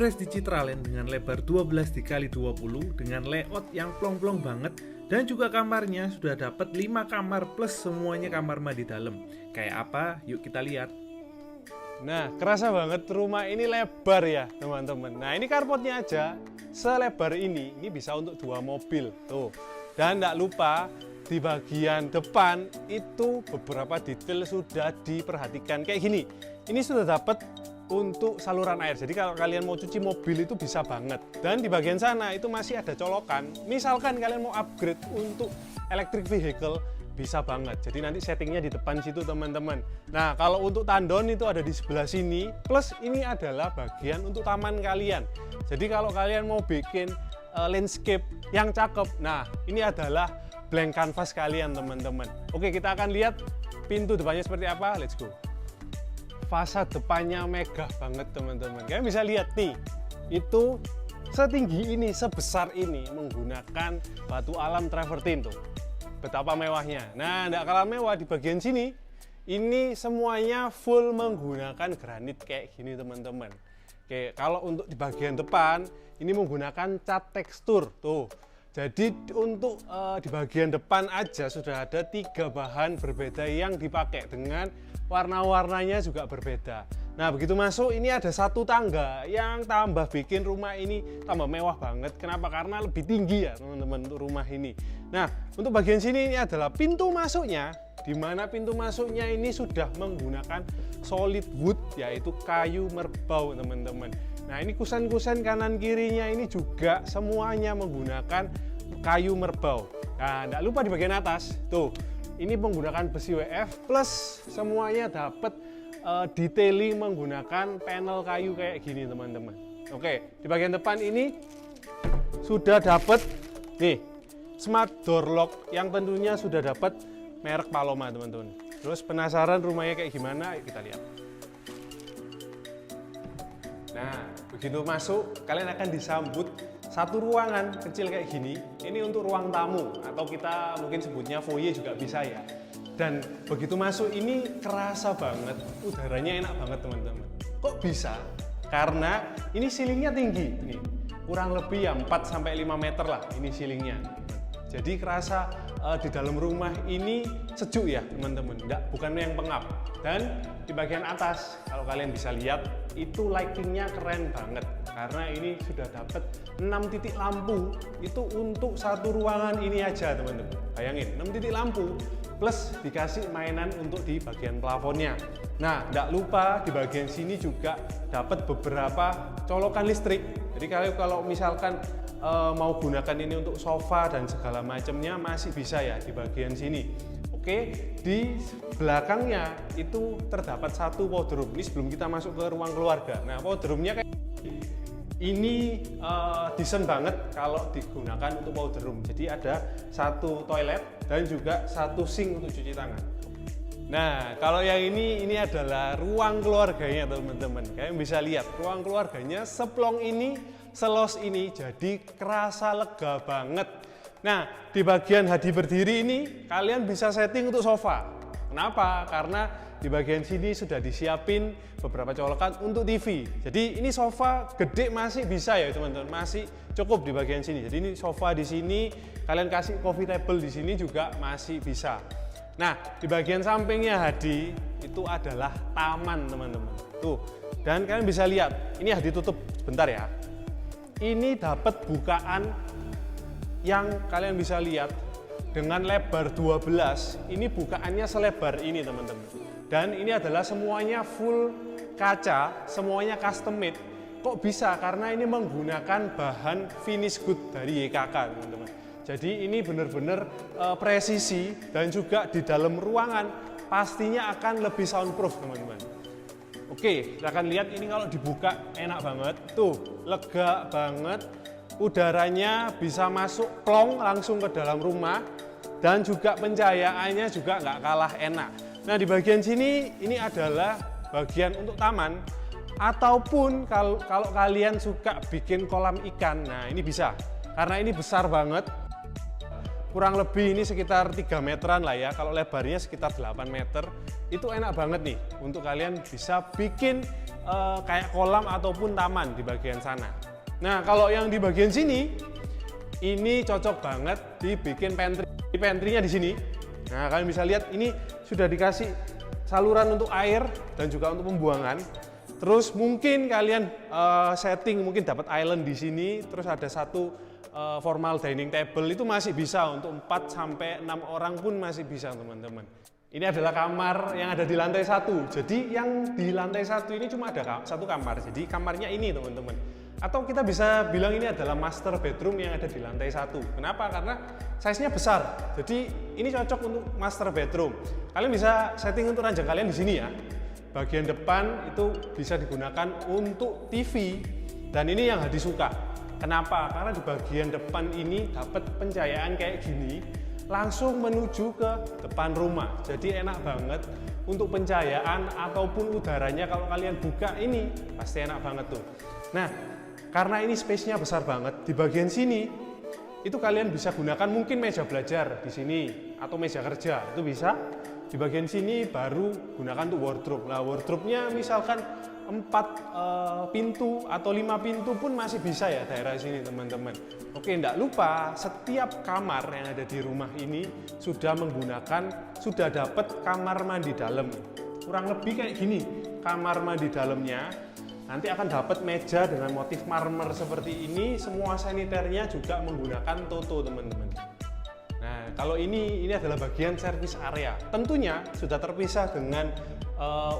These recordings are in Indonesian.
Progress di Citraland dengan lebar 12 dikali 20 dengan layout yang plong-plong banget, dan juga kamarnya sudah dapat 5 kamar plus semuanya kamar mandi dalam. Kayak apa? Yuk kita lihat. Nah, kerasa banget rumah ini lebar ya teman-teman. Nah, ini carportnya aja selebar ini bisa untuk 2 mobil tuh. Dan tidak lupa di bagian depan itu beberapa detail sudah diperhatikan kayak gini. Ini sudah dapat untuk saluran air, jadi kalau kalian mau cuci mobil itu bisa banget. Dan di bagian sana itu masih ada colokan, misalkan kalian mau upgrade untuk electric vehicle bisa banget. Jadi nanti settingnya di depan situ teman-teman. Nah, kalau untuk tandon itu ada di sebelah sini, plus ini adalah bagian untuk taman kalian. Jadi kalau kalian mau bikin landscape yang cakep, nah ini adalah blank canvas kalian teman-teman. Oke, kita akan lihat pintu depannya seperti apa, let's go. Fasad depannya megah banget teman-teman. Kalian bisa lihat nih, itu setinggi ini, sebesar ini menggunakan batu alam travertine tuh. Betapa mewahnya. Nah, tidak kalah mewah di bagian sini, ini semuanya full menggunakan granit kayak gini teman-teman. Oke, kalau untuk di bagian depan ini menggunakan cat tekstur tuh. Jadi untuk di bagian depan aja sudah ada 3 bahan berbeda yang dipakai dengan warna-warnanya juga berbeda. Nah, begitu masuk ini ada 1 tangga yang tambah bikin rumah ini tambah mewah banget. Kenapa? Karena lebih tinggi ya teman-teman untuk rumah ini. Nah, untuk bagian sini ini adalah pintu masuknya, di mana pintu masuknya ini sudah menggunakan solid wood, yaitu kayu merbau teman-teman. Nah, ini kusen-kusen kanan kirinya ini juga semuanya menggunakan kayu merbau. Nah, tidak lupa di bagian atas tuh, ini menggunakan besi WF plus semuanya dapat detailing menggunakan panel kayu kayak gini teman-teman. Oke, di bagian depan ini sudah dapat nih smart door lock yang tentunya sudah dapat merek Paloma teman-teman. Terus penasaran rumahnya kayak gimana? Ayo kita lihat. Nah, begitu masuk kalian akan disambut satu ruangan kecil kayak gini. Ini untuk ruang tamu atau kita mungkin sebutnya foyer juga bisa ya. Dan begitu masuk ini kerasa banget, udaranya enak banget teman-teman. Kok bisa? Karena ini ceilingnya tinggi nih. Kurang lebih ya 4-5 meter lah ini ceilingnya. Jadi kerasa di dalam rumah ini sejuk ya teman-teman, bukan yang pengap. Dan di bagian atas kalau kalian bisa lihat itu lightingnya keren banget, karena ini sudah dapat 6 titik lampu itu untuk satu ruangan ini aja teman-teman. Bayangin 6 titik lampu plus dikasih mainan untuk di bagian plafonnya. Nah, tidak lupa di bagian sini juga dapat beberapa colokan listrik. Jadi kalau misalkan mau gunakan ini untuk sofa dan segala macamnya masih bisa ya di bagian sini. Oke, di belakangnya itu terdapat 1 wardrobe. Ini sebelum kita masuk ke ruang keluarga. Nah, wardrobe-nya kayak ini decent banget kalau digunakan untuk wardrobe. Jadi ada 1 toilet dan juga 1 sink untuk cuci tangan. Nah, kalau yang ini adalah ruang keluarganya teman-teman. Kalian bisa lihat ruang keluarganya seplong ini, selos ini, jadi kerasa lega banget. Nah, di bagian hadi berdiri ini kalian bisa setting untuk sofa. Kenapa? Karena di bagian sini sudah disiapin beberapa colokan untuk TV. Jadi ini sofa gede masih bisa ya teman-teman, masih cukup di bagian sini. Jadi ini sofa di sini, kalian kasih coffee table di sini juga masih bisa. Nah, di bagian sampingnya hadi itu adalah taman teman-teman. Tuh, dan kalian bisa lihat, ini hadi tutup bentar ya. Ini dapat bukaan yang kalian bisa lihat dengan lebar 12, ini bukaannya selebar ini teman-teman. Dan ini adalah semuanya full kaca, semuanya custom made. Kok bisa? Karena ini menggunakan bahan finish good dari YKK teman-teman. Jadi ini benar-benar presisi, dan juga di dalam ruangan pastinya akan lebih soundproof teman-teman. Oke, kita akan lihat ini kalau dibuka enak banget. Tuh, lega banget. Udaranya bisa masuk plong langsung ke dalam rumah, dan juga pencahayaannya juga nggak kalah enak. Nah, di bagian sini ini adalah bagian untuk taman, ataupun kalau kalian suka bikin kolam ikan, nah ini bisa. Karena ini besar banget, kurang lebih ini sekitar 3 meteran lah ya, kalau lebarnya sekitar 8 meter. Itu enak banget nih untuk kalian bisa bikin kayak kolam ataupun taman di bagian sana. Nah, kalau yang di bagian sini ini cocok banget dibikin pantry. Pantry-nya di sini. Nah, kalian bisa lihat ini sudah dikasih saluran untuk air dan juga untuk pembuangan. Terus mungkin kalian setting mungkin dapat island di sini, terus ada satu formal dining table, itu masih bisa untuk 4 sampai 6 orang pun masih bisa, teman-teman. Ini adalah kamar yang ada di lantai 1. Jadi yang di lantai 1 ini cuma ada satu kamar. Jadi kamarnya ini, teman-teman. Atau kita bisa bilang ini adalah master bedroom yang ada di lantai 1. Kenapa? Karena size-nya besar. Jadi ini cocok untuk master bedroom. Kalian bisa setting untuk ranjang kalian di sini ya. Bagian depan itu bisa digunakan untuk TV. Dan ini yang Hadi suka. Kenapa? Karena di bagian depan ini dapat pencahayaan kayak gini, langsung menuju ke depan rumah. Jadi enak banget untuk pencahayaan ataupun udaranya. Kalau kalian buka ini pasti enak banget tuh. Nah, karena ini space-nya besar banget, di bagian sini itu kalian bisa gunakan mungkin meja belajar di sini atau meja kerja, itu bisa. Di bagian sini baru gunakan untuk wardrobe. Nah, wardrobe-nya misalkan 4 pintu atau 5 pintu pun masih bisa ya daerah sini, teman-teman. Oke, enggak lupa setiap kamar yang ada di rumah ini sudah dapat kamar mandi dalam. Kurang lebih kayak gini kamar mandi dalamnya. Nanti akan dapat meja dengan motif marmer seperti ini. Semua saniternya juga menggunakan Toto, teman-teman. Nah, kalau ini adalah bagian service area. Tentunya sudah terpisah dengan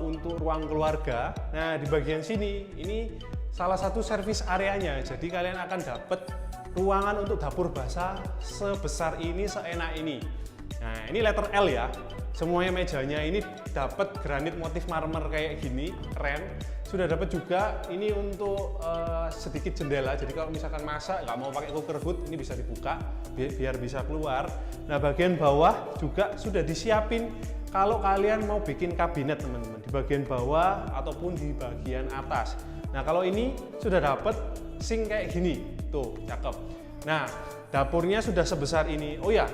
untuk ruang keluarga. Nah, di bagian sini ini salah satu service areanya. Jadi kalian akan dapat ruangan untuk dapur basah sebesar ini, seenak ini. Nah, ini letter L ya. Semuanya mejanya ini dapat granit motif marmer kayak gini, keren. Sudah dapat juga ini untuk sedikit jendela. Jadi kalau misalkan masak nggak mau pakai cooker hood, ini bisa dibuka biar bisa keluar. Nah, bagian bawah juga sudah disiapin kalau kalian mau bikin kabinet, teman-teman, di bagian bawah ataupun di bagian atas. Nah, kalau ini sudah dapat sink kayak gini, tuh cakep. Nah, dapurnya sudah sebesar ini. Oh ya,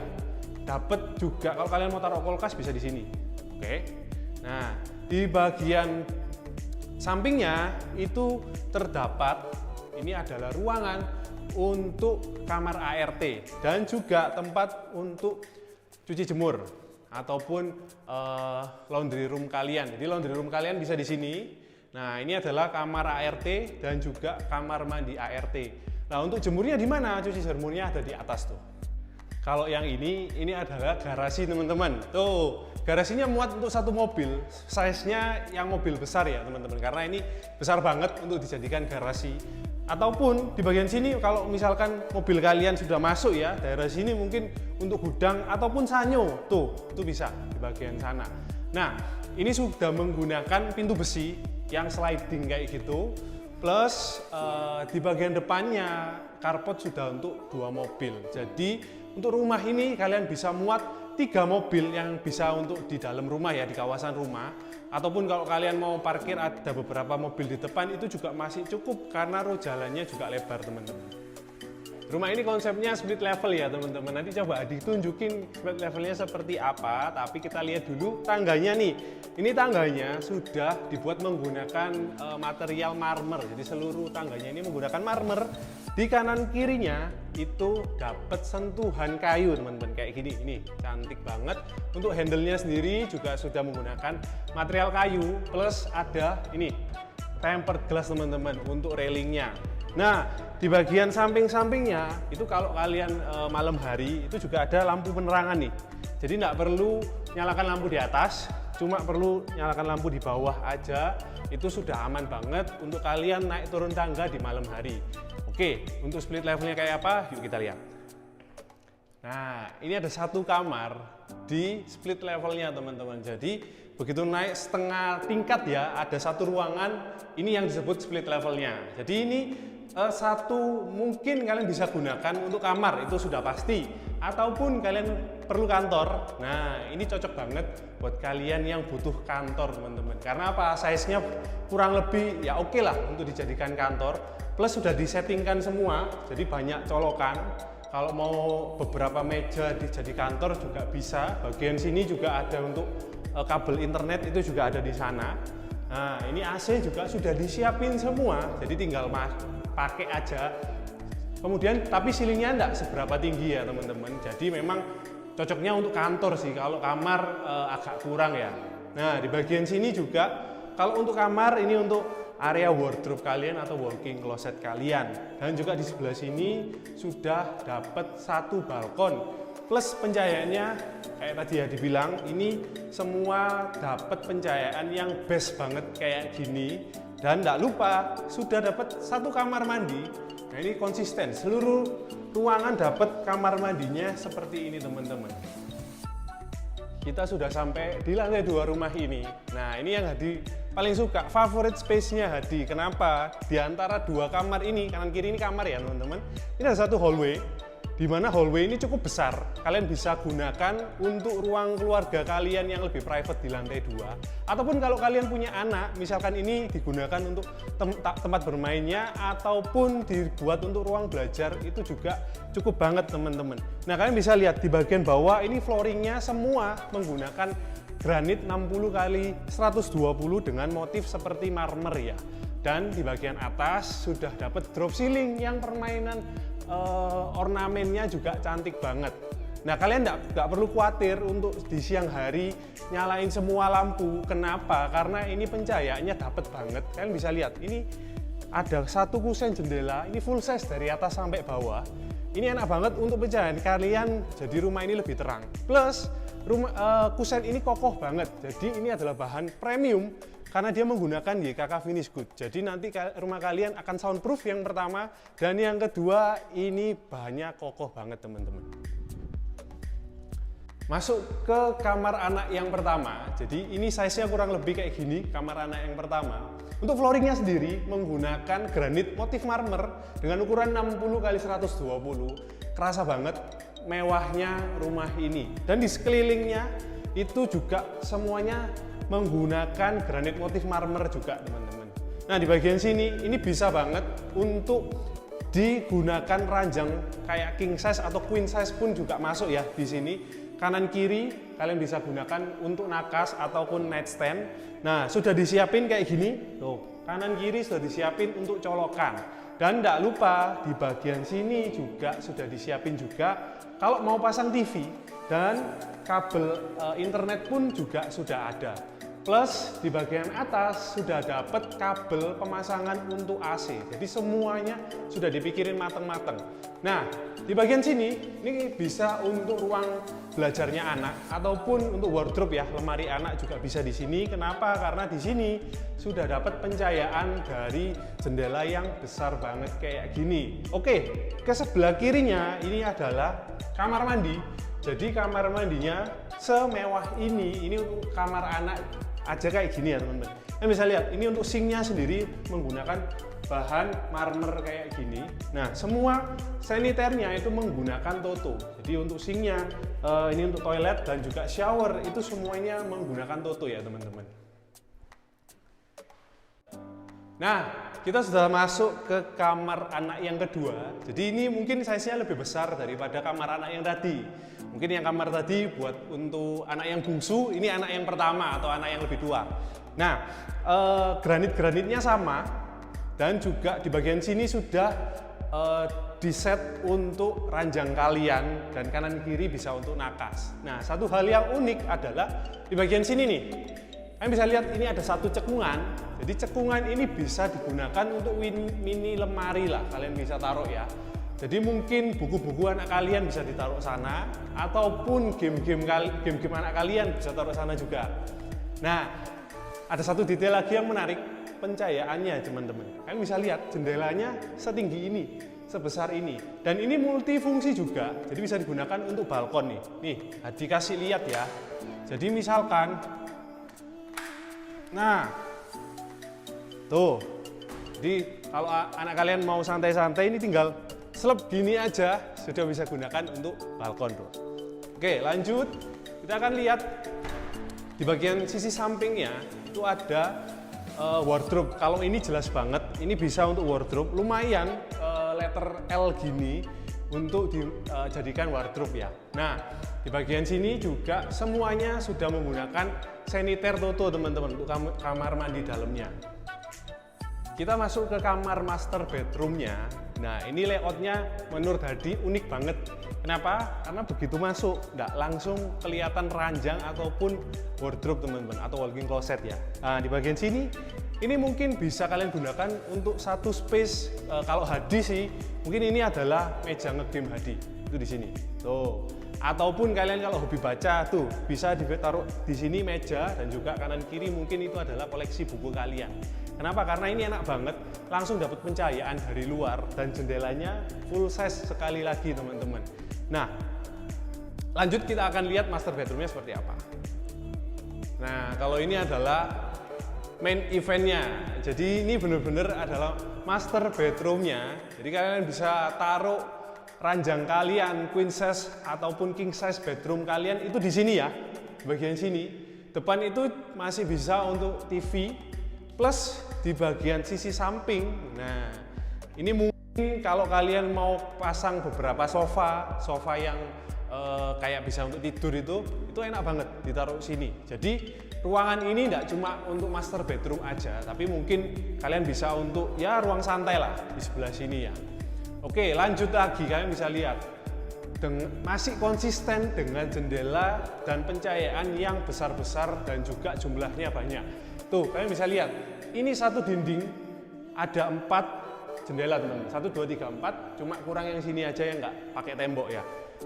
dapat juga kalau kalian mau taruh kulkas bisa di sini. Oke. Nah, di bagian sampingnya itu terdapat ini adalah ruangan untuk kamar ART dan juga tempat untuk cuci jemur ataupun laundry room kalian. Jadi laundry room kalian bisa di sini. Nah, ini adalah kamar ART dan juga kamar mandi ART. Nah, untuk jemurnya di mana? Cuci jemurnya ada di atas tuh. Kalau yang ini adalah garasi, teman-teman. Tuh, garasinya muat untuk satu mobil. Size-nya yang mobil besar ya, teman-teman. Karena ini besar banget untuk dijadikan garasi. Ataupun di bagian sini kalau misalkan mobil kalian sudah masuk ya, daerah sini mungkin untuk gudang ataupun sanyo. Tuh, itu bisa di bagian sana. Nah, ini sudah menggunakan pintu besi yang sliding kayak gitu. Plus di bagian depannya carport sudah untuk 2 mobil. Jadi untuk rumah ini kalian bisa muat 3 mobil yang bisa untuk di dalam rumah ya, di kawasan rumah. Ataupun kalau kalian mau parkir ada beberapa mobil di depan, itu juga masih cukup karena jalannya juga lebar, teman-teman. Rumah ini konsepnya split level ya, teman-teman. Nanti coba Adi tunjukin split levelnya seperti apa, tapi kita lihat dulu tangganya nih. Ini tangganya sudah dibuat menggunakan material marmer. Jadi seluruh tangganya ini menggunakan marmer. Di kanan kirinya itu dapat sentuhan kayu, teman-teman, kayak gini. Ini cantik banget. Untuk handle-nya sendiri juga sudah menggunakan material kayu, plus ada ini tempered glass, teman-teman, untuk railingnya. Nah, di bagian samping-sampingnya itu kalau kalian malam hari itu juga ada lampu penerangan nih. Jadi nggak perlu nyalakan lampu di atas, cuma perlu nyalakan lampu di bawah aja. Itu sudah aman banget untuk kalian naik turun tangga di malam hari. Oke, untuk split levelnya kayak apa? Yuk kita lihat. Nah, ini ada satu kamar di split levelnya, teman-teman. Jadi begitu naik setengah tingkat ya, ada satu ruangan. Ini yang disebut split levelnya. Jadi ini satu mungkin kalian bisa gunakan untuk kamar, itu sudah pasti. Ataupun kalian perlu kantor. Nah, ini cocok banget buat kalian yang butuh kantor, teman-teman. Karena apa? Size-nya kurang lebih ya oke lah untuk dijadikan kantor. Plus sudah disettingkan semua, jadi banyak colokan. Kalau mau beberapa meja jadi kantor juga bisa. Bagian sini juga ada untuk kabel internet, itu juga ada di sana. Nah, ini AC juga sudah disiapin semua, jadi tinggal pakai aja. Kemudian, tapi ceilingnya enggak seberapa tinggi ya teman-teman. Jadi memang cocoknya untuk kantor sih, kalau kamar agak kurang ya. Nah, di bagian sini juga, kalau untuk kamar ini untuk area wardrobe kalian atau walk-in closet kalian. Dan juga di sebelah sini sudah dapat satu balkon. Plus pencahayaannya kayak tadi ya dibilang, ini semua dapat pencahayaan yang best banget kayak gini. Dan tidak lupa sudah dapat satu kamar mandi. Nah, ini konsisten, seluruh ruangan dapat kamar mandinya seperti ini teman-teman. Kita sudah sampai di lantai 2 rumah ini. Nah, ini yang Hadi paling suka, favorite space-nya Hadi. Kenapa? Di antara dua kamar ini, kanan kiri ini kamar ya teman-teman. Ini ada satu hallway, di mana hallway ini cukup besar. Kalian bisa gunakan untuk ruang keluarga kalian yang lebih private di lantai 2. Ataupun kalau kalian punya anak, misalkan ini digunakan untuk tempat bermainnya ataupun dibuat untuk ruang belajar, itu juga cukup banget teman-teman. Nah, kalian bisa lihat di bagian bawah ini flooringnya semua menggunakan granit 60 kali 120 dengan motif seperti marmer ya. Dan di bagian atas sudah dapat drop ceiling yang permainan ornamennya juga cantik banget. Nah, kalian nggak perlu khawatir untuk di siang hari nyalain semua lampu. Kenapa? Karena ini pencahayaannya dapat banget. Kalian bisa lihat, ini ada satu kusen jendela, ini full size dari atas sampai bawah. Ini enak banget untuk pencahayaan kalian, jadi rumah ini lebih terang. Plus, kusen ini kokoh banget, jadi ini adalah bahan premium karena dia menggunakan YKK Finish Good. Jadi nanti rumah kalian akan soundproof yang pertama, dan yang kedua ini bahannya kokoh banget teman-teman. Masuk ke kamar anak yang pertama. Jadi ini size-nya kurang lebih kayak gini, kamar anak yang pertama. Untuk flooringnya sendiri menggunakan granit motif marmer dengan ukuran 60 kali 120. Kerasa banget mewahnya rumah ini. Dan di sekelilingnya itu juga semuanya menggunakan granit motif marmer juga teman-teman. Nah, di bagian sini ini bisa banget untuk digunakan ranjang kayak king size atau queen size pun juga masuk ya di sini. Kanan kiri kalian bisa gunakan untuk nakas ataupun nightstand. Nah, sudah disiapin kayak gini. Tuh, kanan kiri sudah disiapin untuk colokan. Dan tidak lupa di bagian sini juga sudah disiapin juga kalau mau pasang TV, dan kabel internet pun juga sudah ada. Plus di bagian atas sudah dapat kabel pemasangan untuk AC. Jadi semuanya sudah dipikirin mateng-mateng. Nah, di bagian sini ini bisa untuk ruang belajarnya anak ataupun untuk wardrobe ya, lemari anak juga bisa di sini. Kenapa? Karena di sini sudah dapat pencahayaan dari jendela yang besar banget kayak gini. Oke, ke sebelah kirinya ini adalah kamar mandi. Jadi kamar mandinya semewah ini untuk kamar anak aja kayak gini ya teman-teman. Kalian bisa lihat, ini untuk sinknya sendiri menggunakan bahan marmer kayak gini. Nah, semua saniternya itu menggunakan Toto. Jadi untuk sinknya, ini untuk toilet dan juga shower itu semuanya menggunakan Toto ya teman-teman. Nah, kita sudah masuk ke kamar anak yang kedua. Jadi ini mungkin size-nya lebih besar daripada kamar anak yang tadi. Mungkin yang kamar tadi buat untuk anak yang bungsu, ini anak yang pertama atau anak yang lebih tua. Nah, granit-granitnya sama, dan juga di bagian sini sudah di-set untuk ranjang kalian, dan kanan kiri bisa untuk nakas. Nah, satu hal yang unik adalah di bagian sini nih, kalian bisa lihat ini ada satu cekungan. Jadi cekungan ini bisa digunakan untuk mini lemari lah, kalian bisa taruh ya. Jadi mungkin buku-buku anak kalian bisa ditaruh sana, ataupun game-game anak kalian bisa taruh sana juga. Nah, ada satu detail lagi yang menarik, pencahayaannya teman-teman. Kalian bisa lihat jendelanya setinggi ini, sebesar ini. Dan ini multifungsi juga, jadi bisa digunakan untuk balkon nih. Nih, Hadi kasih lihat ya. Jadi misalkan, nah, tuh. Jadi kalau anak kalian mau santai-santai ini tinggal seleb gini aja sudah bisa gunakan untuk balkon bro. Oke, lanjut kita akan lihat di bagian sisi sampingnya itu ada wardrobe. Kalau ini jelas banget, ini bisa untuk wardrobe lumayan letter L gini. untuk dijadikan wardrobe ya. Nah, di bagian sini juga semuanya sudah menggunakan saniter toto teman-teman untuk kamar mandi dalamnya. Kita masuk ke kamar master bedroomnya. Nah, ini layoutnya menurut Hadi unik banget. Kenapa? Karena begitu masuk, nggak langsung kelihatan ranjang ataupun wardrobe teman-teman, atau walk-in closet ya. Nah, di bagian sini, ini mungkin bisa kalian gunakan untuk satu space. Kalau Hadi sih, mungkin ini adalah meja ngegame Hadi. Itu di sini. Tuh. Ataupun kalian kalau hobi baca, tuh bisa ditaruh di sini meja, dan juga kanan kiri mungkin itu adalah koleksi buku kalian. Kenapa? Karena ini enak banget, langsung dapat pencahayaan dari luar dan jendelanya full size sekali lagi teman-teman. Nah, lanjut kita akan lihat master bedroomnya seperti apa. Nah, kalau ini adalah main eventnya. Jadi ini benar-benar adalah master bedroomnya. Jadi kalian bisa taruh ranjang kalian, queen size ataupun king size bedroom kalian itu di sini ya, di bagian sini. Depan itu masih bisa untuk TV, plus di bagian sisi samping. Nah, ini mungkin kalau kalian mau pasang beberapa sofa yang kayak bisa untuk tidur itu enak banget ditaruh sini. Jadi ruangan ini tidak cuma untuk master bedroom aja, tapi mungkin kalian bisa untuk ya ruang santai lah di sebelah sini ya. Oke, lanjut lagi, kalian bisa lihat masih konsisten dengan jendela dan pencahayaan yang besar-besar dan juga jumlahnya banyak. Tuh, kalian bisa lihat, ini satu dinding ada 4 jendela teman-teman, 1, 2, 3, 4, cuma kurang yang sini aja yang nggak pakai tembok ya.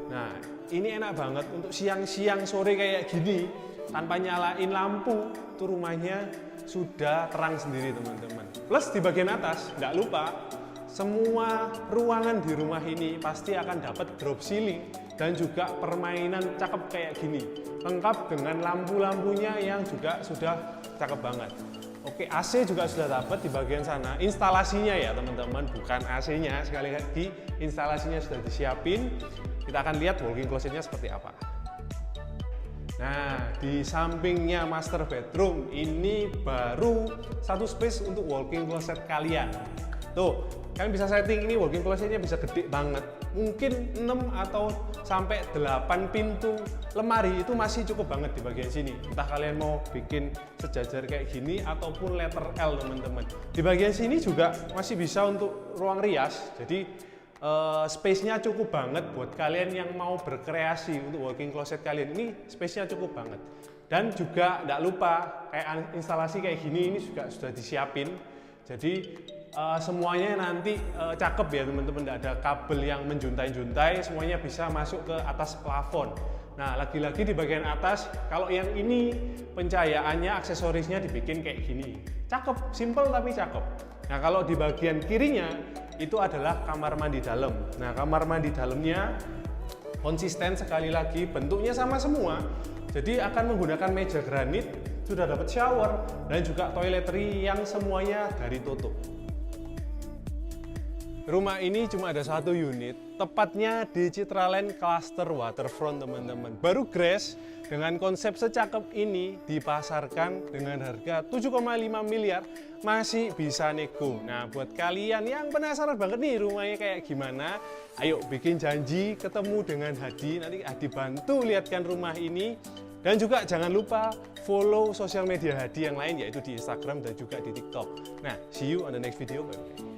Nah, ini enak banget untuk siang-siang sore kayak gini, tanpa nyalain lampu, tuh rumahnya sudah terang sendiri teman-teman. Plus di bagian atas, nggak lupa, semua ruangan di rumah ini pasti akan dapat drop ceiling dan juga permainan cakep kayak gini, lengkap dengan lampu-lampunya yang juga sudah cakep banget. Oke, AC juga sudah dapat di bagian sana, instalasinya ya teman-teman, bukan AC-nya, sekali lagi instalasinya sudah disiapin. Kita akan lihat walk-in closet-nya seperti apa. Nah, di sampingnya master bedroom ini baru satu space untuk walk-in closet kalian. Tuh, kalian bisa setting ini walk-in closet-nya bisa gede banget. Mungkin 6 atau sampai 8 pintu lemari itu masih cukup banget di bagian sini. Entah kalian mau bikin sejajar kayak gini ataupun letter L teman-teman. Di bagian sini juga masih bisa untuk ruang rias. Jadi space-nya cukup banget buat kalian yang mau berkreasi untuk walk-in closet kalian. Ini space-nya cukup banget. Dan juga tidak lupa kayak instalasi kayak gini ini juga sudah disiapin. Jadi semuanya nanti cakep ya teman-teman, tidak ada kabel yang menjuntai-juntai, semuanya bisa masuk ke atas plafon. Nah, lagi-lagi di bagian atas, kalau yang ini pencahayaannya, aksesorisnya dibikin kayak gini. Cakep, simple tapi cakep. Nah, kalau di bagian kirinya, itu adalah kamar mandi dalam. Nah, kamar mandi dalamnya konsisten sekali lagi, bentuknya sama semua. Jadi akan menggunakan meja granit, sudah dapat shower, dan juga toiletry yang semuanya dari Toto. Rumah ini cuma ada satu unit, tepatnya di Citraland Cluster Waterfront teman-teman. Baru grace dengan konsep secakep ini dipasarkan dengan harga 7,5 miliar, masih bisa nego. Nah, buat kalian yang penasaran banget nih rumahnya kayak gimana, ayo bikin janji ketemu dengan Hadi, nanti Hadi bantu lihatkan rumah ini. Dan juga jangan lupa follow sosial media Hadi yang lain, yaitu di Instagram dan juga di TikTok. Nah, see you on the next video. Bye-bye.